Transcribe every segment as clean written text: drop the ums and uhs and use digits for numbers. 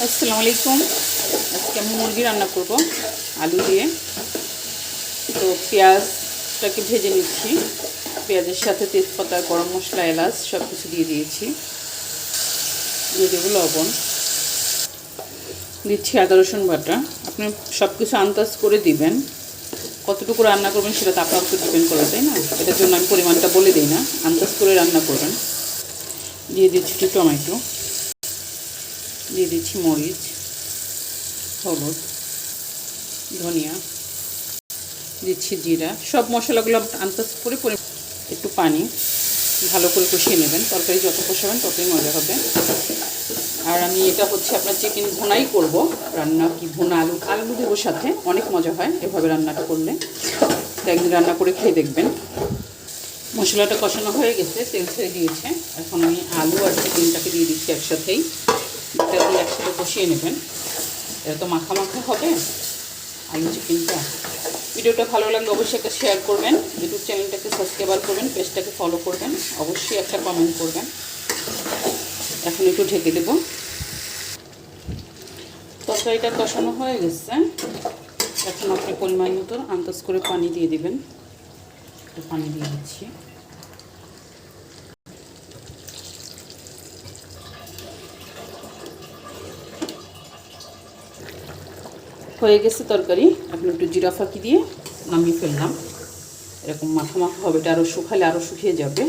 আসসালামু আলাইকুম। আজকে আমি মুরগি রান্না করব আলু দিয়ে। তো পেঁয়াজটাকে ভেজে নিচ্ছি। পেঁয়াজের সাথে তেজপাতা, গরম মশলা, এলাচ সব কিছু দিয়ে দিয়েছি। দিয়ে দেবো লবণ, দিচ্ছি আদা রসুন বাটা। আপনি সব কিছু আন্দাজ করে দিবেন, কতটুকু রান্না করবেন সেটা তো আপনার উপর ডিপেন্ড করে, তাই না? এটার জন্য আমি পরিমাণটা বলে দিই না, আন্দাজ করে রান্না করবেন। দিয়ে দিচ্ছি একটু টমেটো, দিয়ে দিচ্ছি মরিচ, হলুদ, ধনিয়া, দিচ্ছি জিরা। সব মশলাগুলো আন্দাজ করে একটু পানি, ভালো করে কষিয়ে নেবেন। তরকারি যত কষাবেন ততই মজা হবে। আর আমি এটা হচ্ছে আপনার চিকেন ভুনাই করব রান্না, কি ভুনা আলু দেবো সাথে, অনেক মজা হয় এভাবে রান্নাটা করলে। তো একদিন রান্না করে খেয়ে দেখবেন। মশলাটা কষানো হয়ে গেছে, তেল ছেড়ে দিয়েছে। এখন আমি আলু আর চিকেনটাকে দিয়ে দিচ্ছি একসাথেই। এটা দিয়ে একসাথে কষিয়ে নেবেন। এটা তো মাখা মাখা হবে আলু চিকেনটা। ভিডিওটা ভালো লাগলে অবশ্যই একটা শেয়ার করবেন, ইউটিউব চ্যানেলটাকে সাবস্ক্রাইব করবেন, পেজটাকে ফলো করবেন, অবশ্যই একটা কমেন্ট করবেন। এখন একটু ঢেকে দেব। তরকারিটা কষানো হয়ে গেছে। এখন আপনি পরিমাণ মতো আন্দাজ করে পানি দিয়ে দিবেন। একটু পানি দিয়ে দিচ্ছি। হয়ে গেছে তরকারি। এখন একটু জিরা ফাঁকি দিয়ে নামিয়ে ফেললাম। এরকম মাখা মাখা হবে, এটা আরও শুকালে আরও শুকিয়ে যাবে।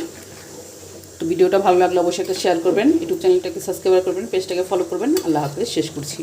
তো ভিডিওটা ভালো লাগলে অবশ্যই একটা শেয়ার করবেন, ইউটিউব চ্যানেলটাকে সাবস্ক্রাইব করবেন, পেজটাকে ফলো করবেন। আল্লাহ হাফেজ, শেষ করছি।